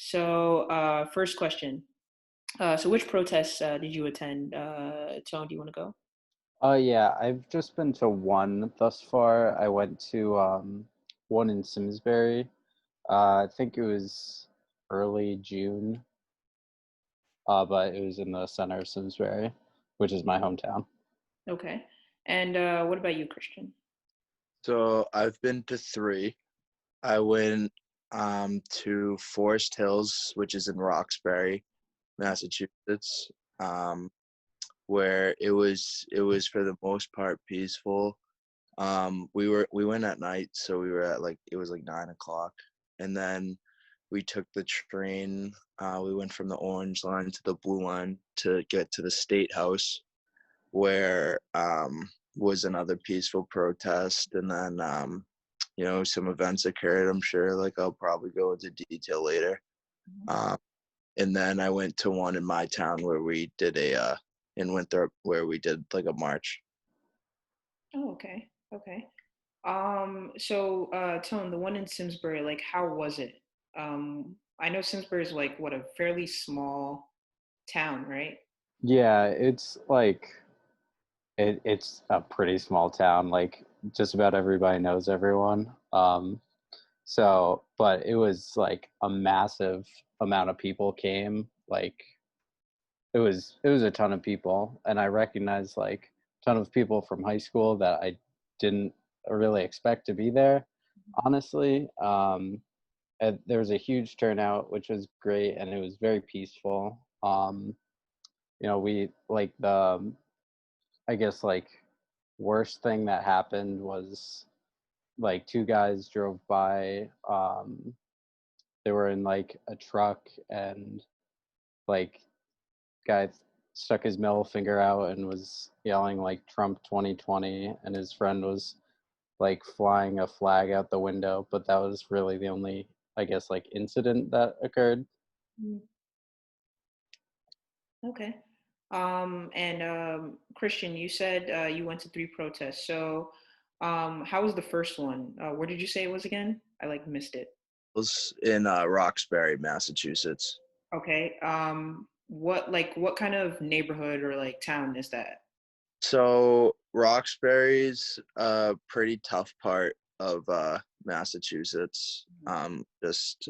So, first question. So which protests did you attend? Tone, do you want to go? Oh yeah, I've just been to one thus far. I went to one in Simsbury. I think it was early June, but it was in the center of Simsbury, which is my hometown. Okay. And what about you, Christian? So I've been to three. I went to Forest Hills, which is in Roxbury, Massachusetts, um, where it was for the most part peaceful. We went at night, so we were at like it was like 9 o'clock, and then we took the train. We went from the orange line to the blue line to get to the State House, where was another peaceful protest, and then some events occurred. I'm sure, like I'll probably go into detail later. Um, and then I went to one in my town where we did in Winthrop where we did like a march. Oh, okay. Okay. So Tone, the one in Simsbury, like how was it? I know Simsbury is like what a fairly small town, right? Yeah, it's like it's a pretty small town. Like just about everybody knows everyone. But it was like a massive amount of people came. Like it was a ton of people, and I recognized like a ton of people from high school that I didn't really expect to be there, honestly. And there was a huge turnout, which was great, and it was very peaceful. We like I guess like worst thing that happened was like two guys drove by. They were in like a truck, and like guy stuck his middle finger out and was yelling like Trump 2020, and his friend was like flying a flag out the window, but that was really the only, I guess, like incident that occurred. Mm. Okay. And Christian, you said you went to three protests. So, how was the first one? Where did you say it was again? I like missed it. It was in Roxbury, Massachusetts. Okay. What kind of neighborhood or like town is that? So Roxbury's a pretty tough part of Massachusetts. Just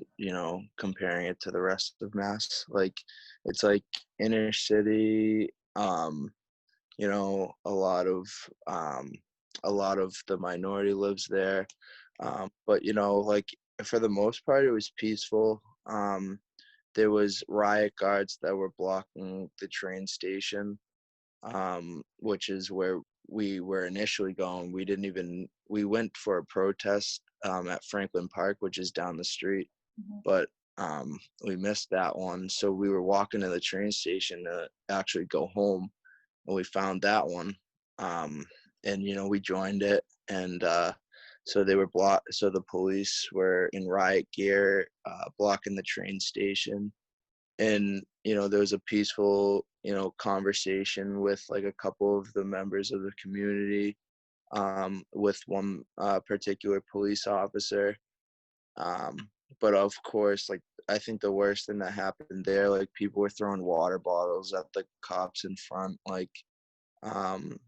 comparing it to the rest of Mass, like it's like inner city. A lot of the minority lives there, but like for the most part, it was peaceful. There was riot guards that were blocking the train station, which is where we were initially going. We went for a protest at Franklin Park, which is down the street, Mhm. but we missed that one. So we were walking to the train station to actually go home, and we found that one. And we joined it, and so they were blocked. So the police were in riot gear, blocking the train station, and there was a peaceful conversation with like a couple of the members of the community, with one particular police officer, um, but of course, like I think the worst thing that happened there, like people were throwing water bottles at the cops in front, like um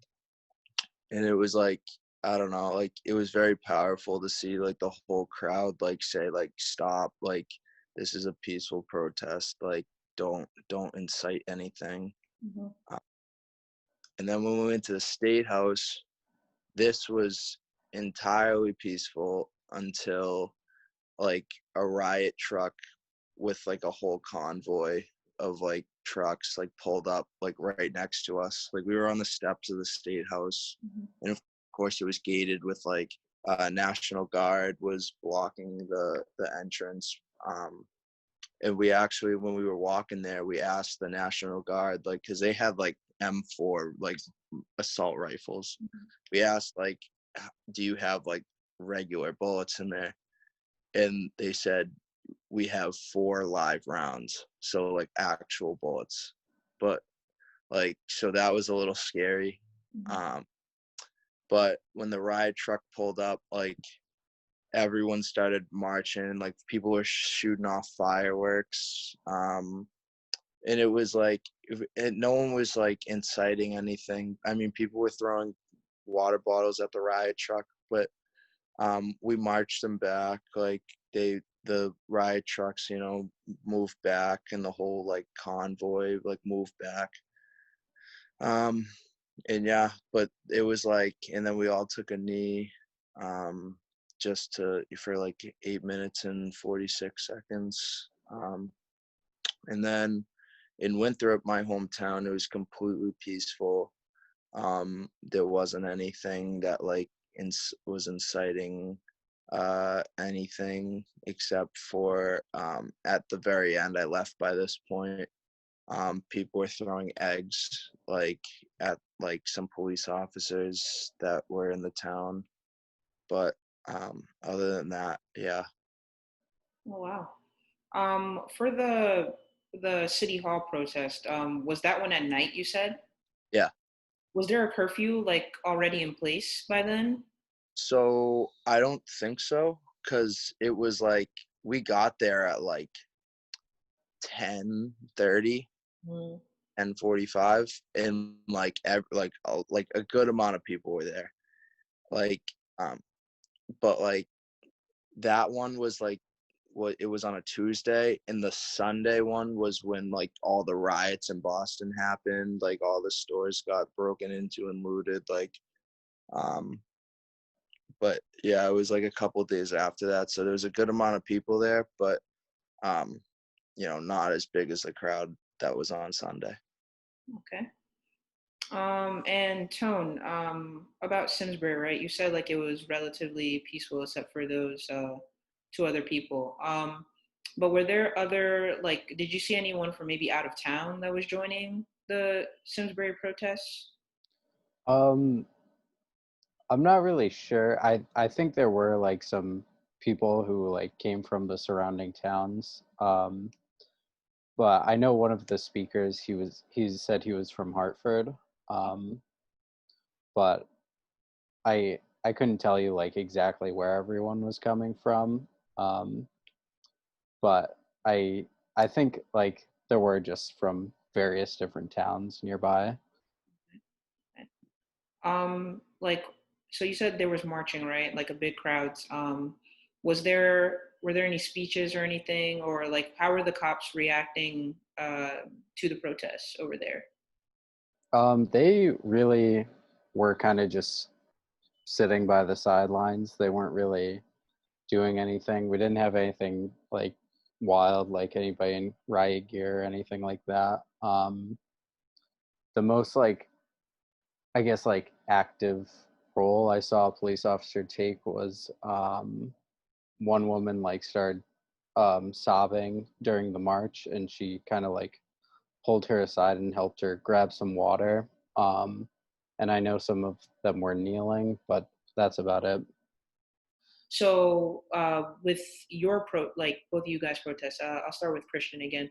and it was like, I don't know, like it was very powerful to see like the whole crowd like say like stop, like this is a peaceful protest, like don't incite anything. Mhm. uh, and then when we went to the State House, this was entirely peaceful until like a riot truck with like a whole convoy of like trucks like pulled up like right next to us. Like we were on the steps of the State House, Mhm. and of course it was gated with like National Guard was blocking the entrance. And we actually, when we were walking there, we asked the National Guard, like, because they had like M4 like assault rifles. We asked like, do you have like regular bullets in there? And they said we have 4 live rounds, so like actual bullets. But like, so that was a little scary. Mhm. um but when the riot truck pulled up, like everyone started marching, like people were shooting off fireworks. And it was like no one was like inciting anything. I mean, people were throwing water bottles at the riot truck, but we marched them back. Like the riot trucks, moved back, and the whole like convoy like moved back. um and yeah, but it was like, and then we all took a knee, um just to for like 8 minutes and 46 seconds. And then in Winthrop, my hometown, it was completely peaceful. There wasn't anything that like was inciting anything, except for at the very end, I left by this point. People were throwing eggs like at like some police officers that were in the town. But other than that, yeah. Oh wow. For the city hall protest, was that one at night? You said. Yeah. Was there a curfew like already in place by then? So I don't think so, because it was like we got there at like 10:30 Mm. and 45, and like like a good amount of people were there. Like um but like that one was like what, it was on a Tuesday, and the Sunday one was when like all the riots in Boston happened, like all the stores got broken into and looted, like um but yeah, it was like a couple days after that, so there was a good amount of people there, but um not as big as the crowd that was on Sunday. Okay. And Tone, about Simsbury, right? You said like it was relatively peaceful except for those two other people. But were there other like did you see anyone from maybe out of town that was joining the Simsbury protests? Um, I'm not really sure. I think there were like some people who like came from the surrounding towns. But I know one of the speakers, he said he was from Hartford. Um, but I couldn't tell you like exactly where everyone was coming from. Um, but I think like there were just from various different towns nearby. Like so you said there was marching, right? Like a big crowds. Was there were there any speeches or anything, or like how were the cops reacting to the protests over there? They really were kind of just sitting by the sidelines. They weren't really doing anything. We didn't have anything like wild, like anybody in riot gear or anything like that. The most like I guess like active role I saw a police officer take was one woman like started sobbing during the march, and she kind of like pulled her aside and helped her grab some water. Um, and I know some of them were kneeling, but that's about it. So with your like both of you guys protest, I'll start with Christian again.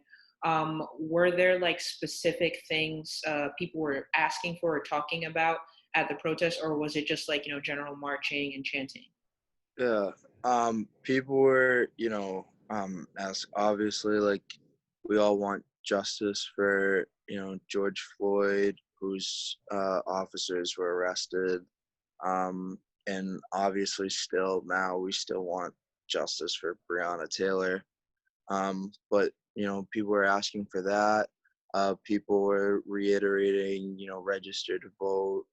Were there like specific things people were asking for or talking about at the protest, or was it just like general marching and chanting? Yeah. People were, as obviously like we all want justice for, George Floyd, whose officers were arrested. And obviously still now we still want justice for Breonna Taylor. But people were asking for that. People were reiterating, register to vote,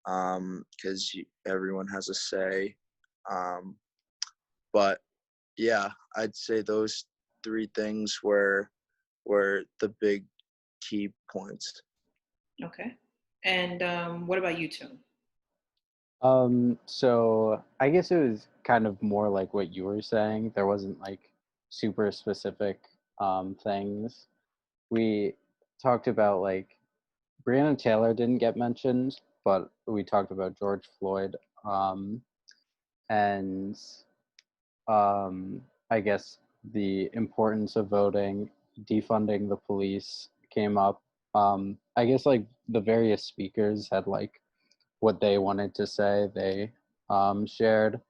because everyone has a say. Um, but yeah, I'd say those three things were the big key points. Okay. And what about you, Tim? So I guess it was kind of more like what you were saying. There wasn't like super specific things. We talked about like Breonna Taylor didn't get mentioned, but we talked about George Floyd. And I guess the importance of voting, defunding the police came up. I guess like the various speakers had like what they wanted to say, they shared.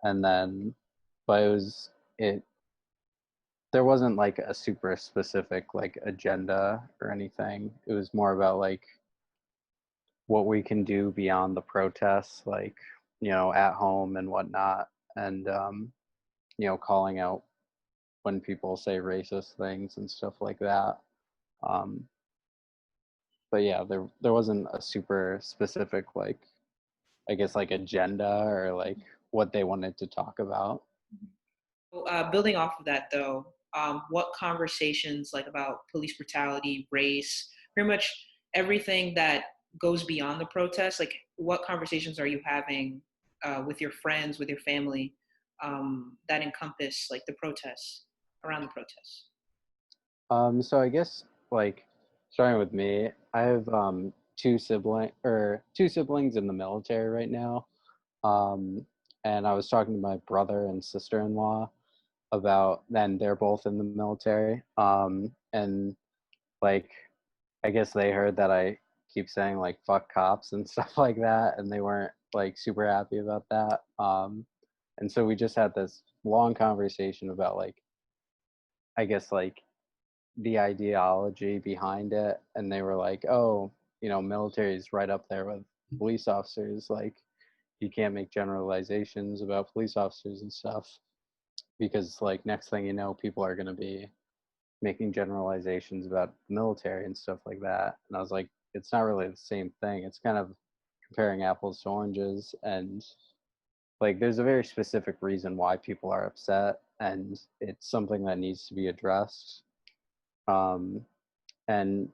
And then but it there wasn't like a super specific like agenda or anything. It was more about like what we can do beyond the protests, like, at home and whatnot, and calling out when people say racist things and stuff like that. Um, but yeah, there wasn't a super specific like, I guess, like agenda or like what they wanted to talk about. Building off of that, though, what conversations like about police brutality, race, pretty much everything that goes beyond the protests, like what conversations are you having with your friends, with your family, that encompass like the protests, around the protests? So I guess like starting with me, I have two siblings in the military right now. Um, and I was talking to my brother and sister-in-law about then they're both in the military. And like I guess they heard that I keep saying like fuck cops and stuff like that, and they weren't like super happy about that. And so we just had this long conversation about like, I guess, like the ideology behind it, and they were like, oh, military is right up there with police officers, like you can't make generalizations about police officers and stuff, because like next thing you know, people are going to be making generalizations about the military and stuff like that. And I was like, it's not really the same thing. It's kind of comparing apples to oranges, and like there's a very specific reason why people are upset, and it's something that needs to be addressed. um, and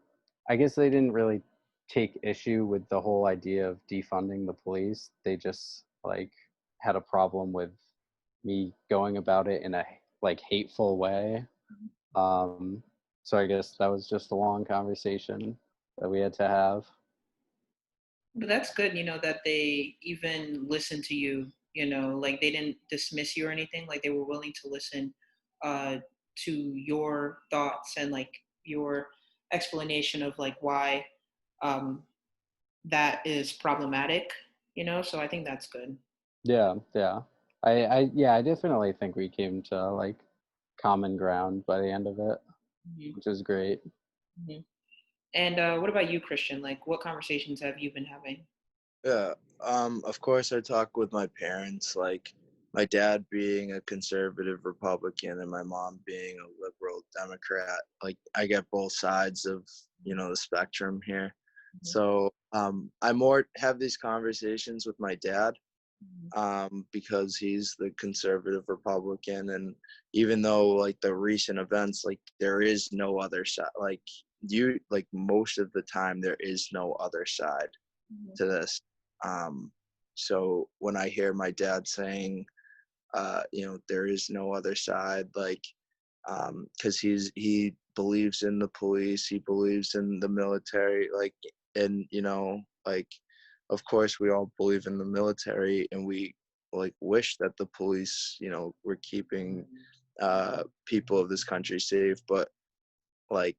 I guess they didn't really take issue with the whole idea of defunding the police. They just like had a problem with me going about it in a like hateful way. Um, so I guess that was just a long conversation that we had to have. But that's good, that they even listened to you, like they didn't dismiss you or anything, like they were willing to listen uh, to your thoughts and like your explanation of like why um, that is problematic, so I think that's good. Yeah, yeah. I definitely think we came to like common ground by the end of it, Hmm. which is great. Hmm. And what about you, Christian? Like, what conversations have you been having? Yeah. Of course, I talk with my parents, like my dad being a conservative Republican and my mom being a liberal Democrat. Like, I get both sides of, the spectrum here. So, I more have these conversations with my dad, because he's the conservative Republican. And even though, like, the recent events, like, there is no other side, like, most of the time, there is no other side Mhm. to this. Um, so when I hear my dad saying, there is no other side, like, because he believes in the police, he believes in the military, like, and like, of course, we all believe in the military, and we like wish that the police, were keeping people of this country safe, but like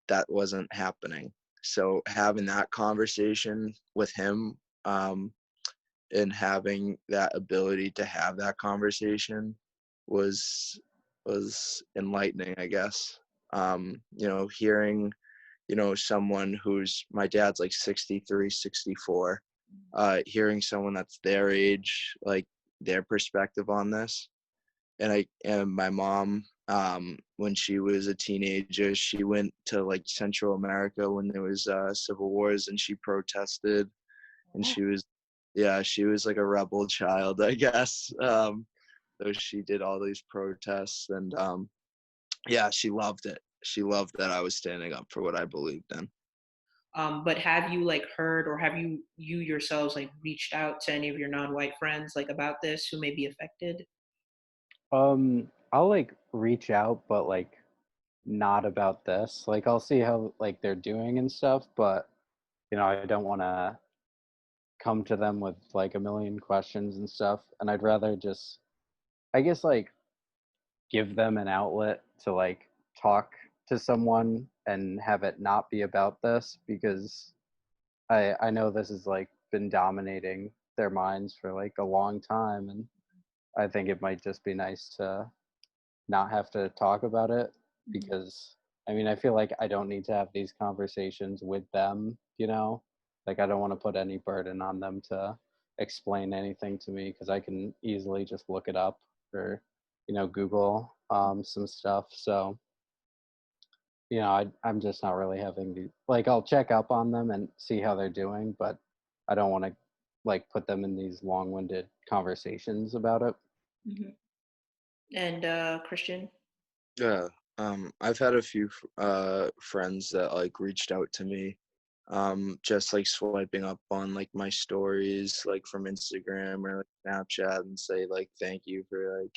that wasn't happening. So having that conversation with him, um, and having that ability to have that conversation was was enlightening, I guess. Hearing, someone who's my dad's like 63, 64, hearing someone that's their age, like their perspective on this. And my mom, when she was a teenager, she went to like Central America when there was civil wars, and she protested, and Oh. she was like a rebel child, I guess. So she did all these protests, and yeah, she loved it. She loved that I was standing up for what I believed in. But have you like heard, or have you yourselves like reached out to any of your non-white friends like about this who may be affected? I'll like reach out, but like not about this. Like I'll see how like they're doing and stuff, but I don't want to come to them with like a million questions and stuff. And I'd rather just, I guess, like give them an outlet to like talk to someone and have it not be about this, because I know this has like been dominating their minds for like a long time. And I think it might just be nice to not have to talk about it Mhm. because I mean, I feel like I don't need to have these conversations with them, you know? Like I don't want to put any burden on them to explain anything to me because I can easily just look it up or, Google some stuff. So, I'm just not really having the like I'll check up on them and see how they're doing, but I don't want to like put them in these long-winded conversations about it. Mhm. And Christian? Yeah. I've had a few friends that like reached out to me, just like swiping up on like my stories, like from Instagram or like Snapchat, and say like thank you for like,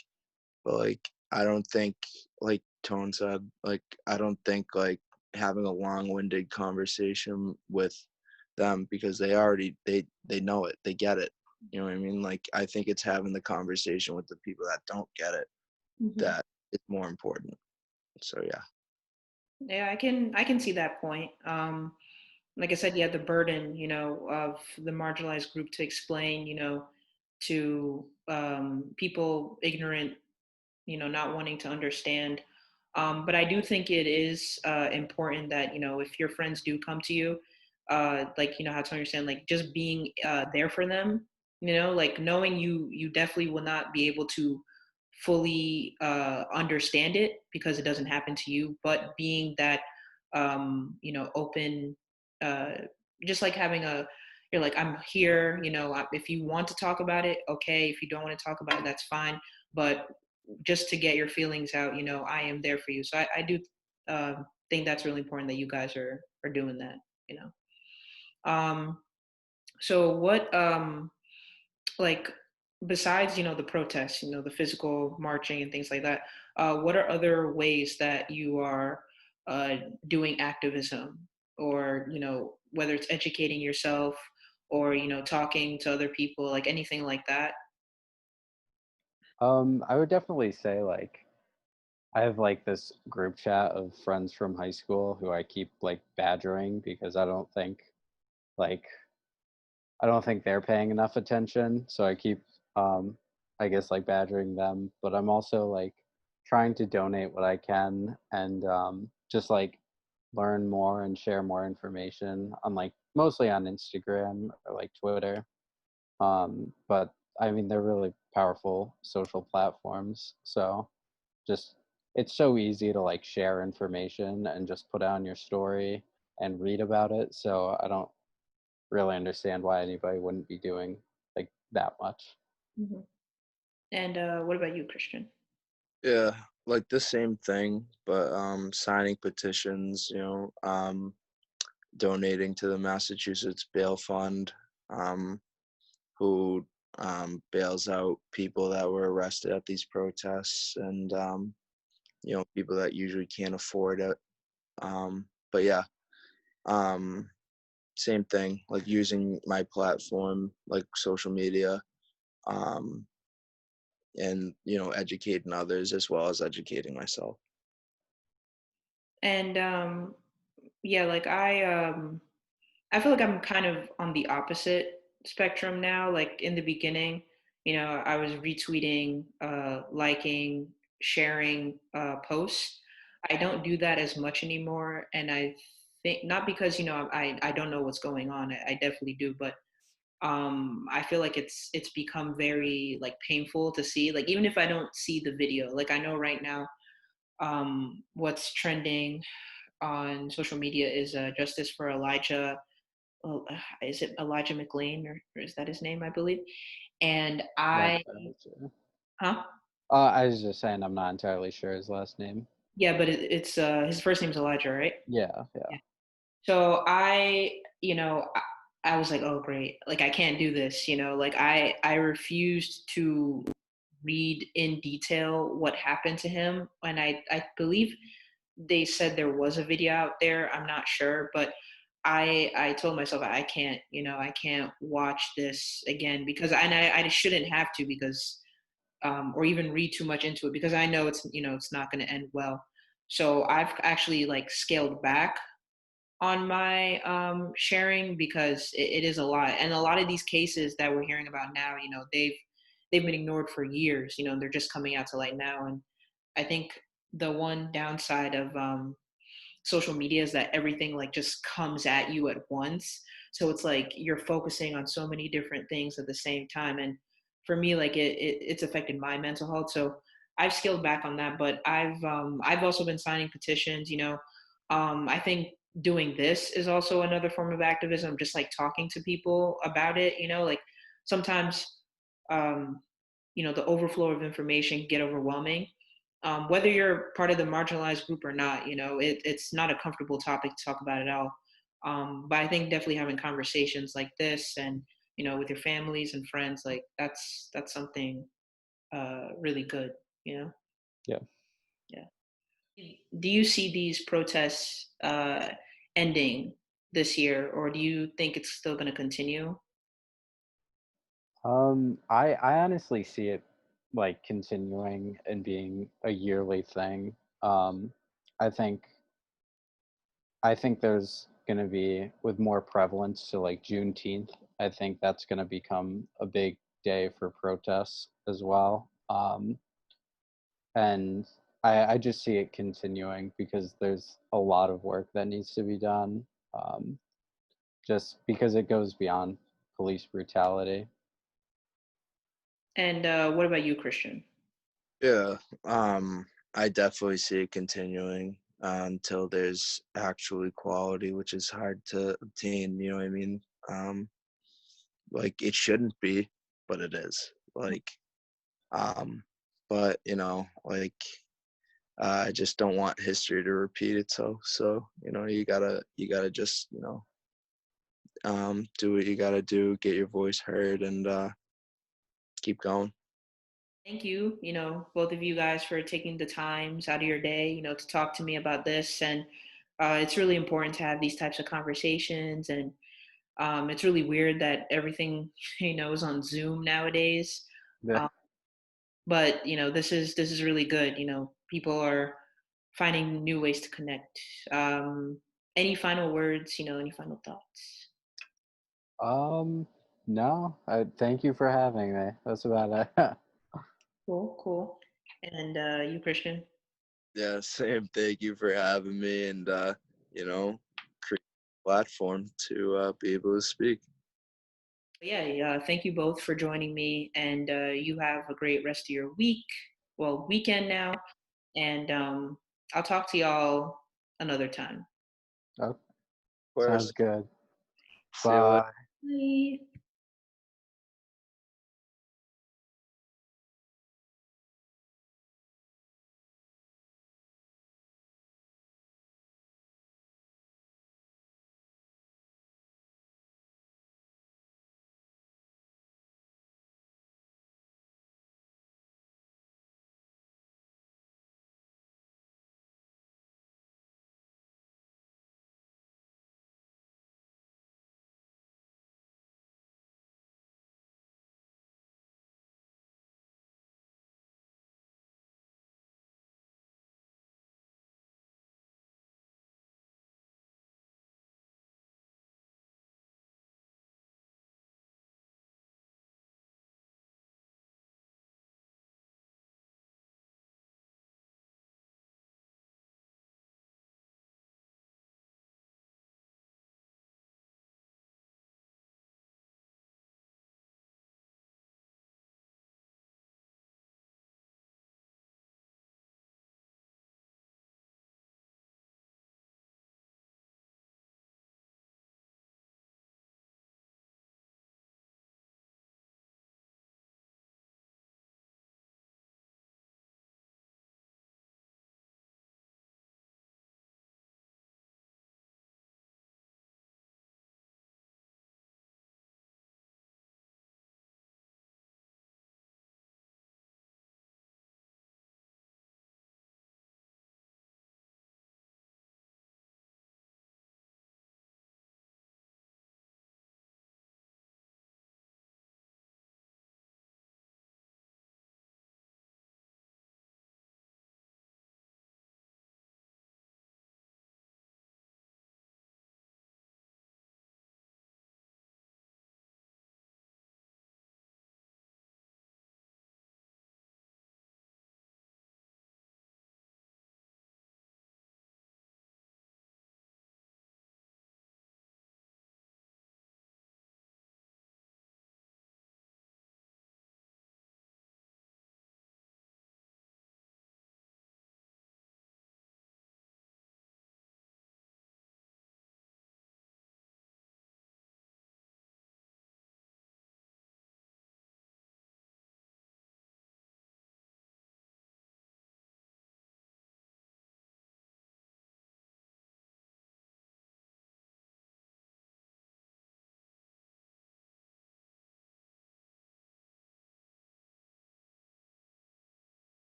but like I don't think, like Tone said, like I don't think like having a long-winded conversation with them, because they know it, they get it. You know what I mean? Like I think it's having the conversation with the people that don't get it Mhm. that is more important. So yeah. Yeah, I can see that point. Like I said, you had the burden, of the marginalized group to explain, to people ignorant, not wanting to understand. But I do think it is important that, if your friends do come to you, like, how to understand, like just being there for them, like knowing you definitely will not be able to fully understand it because it doesn't happen to you, but being that, open, uh, just like having you're like, I'm here, if you want to talk about it, okay. If you don't want to talk about it, that's fine. But just to get your feelings out, I am there for you. So I do think that's really important that you guys are doing that, you know. Um, so what, like, besides, the protests, the physical marching and things like that, what are other ways that you are uh, doing activism, or, whether it's educating yourself or, talking to other people, like anything like that? I would definitely say like I have like this group chat of friends from high school who I keep like badgering because like I don't think they're paying enough attention. So I keep I guess like badgering them, but I'm also like trying to donate what I can and just like learn more and share more information on like mostly on Instagram or like Twitter. But I mean they're really powerful social platforms. So just it's so easy to like share information and just put it on your story and read about it. So I don't really understand why anybody wouldn't be doing like that much. Mhm. And what about you, Christian? Yeah, like the same thing, but signing petitions, donating to the Massachusetts Bail Fund, um, who bails out people that were arrested at these protests, and people that usually can't afford it. But yeah, um, same thing, like using my platform, like social media, um, and educating others as well as educating myself. And yeah, like I feel like I'm kind of on the opposite spectrum now. Like in the beginning, I was retweeting, liking, sharing posts. I don't do that as much anymore, and I think not because I don't know what's going on. I definitely do, but I feel like it's become very like painful to see. Like even if I don't see the video, like I know right now, what's trending on social media is justice for Elijah. Well, is it Elijah McLean, or is that his name? I believe. And Not I, entirely sure. huh? I was just saying I'm not entirely sure his last name. Yeah, but it's his first name's Elijah, right? Yeah, yeah. Yeah. So I was like, oh great, like I can't do this, like I refused to read in detail what happened to him, and I believe they said there was a video out there. I'm not sure, but I told myself I can't, I can't watch this again because I shouldn't have to because or even read too much into it because I know it's not going to end well. So I've actually like scaled back on my sharing because it is a lot, and a lot of these cases that we're hearing about now, they've they've been ignored for years, and they're just coming out to light now. And I think the one downside of social media is that everything like just comes at you at once. So it's like you're focusing on so many different things at the same time. And for me, like it's affected my mental health. So I've scaled back on that, but I've also been signing petitions. I think doing this is also another form of activism, just like talking to people about it. Like sometimes um, the overflow of information can get overwhelming. Whether you're part of the marginalized group or not, it's not a comfortable topic to talk about at all. But I think definitely having conversations like this and with your families and friends, like that's something really good. You know, Yeah. yeah. Do you see these protests ending this year, or do you think it's still going to continue? I honestly see it like continuing and being a yearly thing. Um, I think I think there's gonna be with more prevalence to like Juneteenth. I think that's gonna become a big day for protests as well. And I just see it continuing because there's a lot of work that needs to be done. Um, just because it goes beyond police brutality. And what about you, Christian? Yeah, I definitely see it continuing until there's actual equality, which is hard to obtain. You know what I mean? Um, like it shouldn't be, but it is. Um, but like I just don't want history to repeat itself. So you gotta just do what you gotta do, get your voice heard, and keep going. Thank you, both of you guys for taking the times out of your day, to talk to me about this. And it's really important to have these types of conversations. And it's really weird that everything, is on Zoom nowadays. Yeah. Um, but this is really good. People are finding new ways to connect. Um, any final words? Any final thoughts? Um, no, I thank you for having me. That's about it. Cool, cool. And you, Christian? Yeah, same. Thank you for having me, and create a platform to be able to speak. Yeah, yeah. Thank you both for joining me, and you have a great rest of your week. Well, weekend now, and I'll talk to y'all another time. Oh, Of course. sounds good. See you later. Bye. Bye.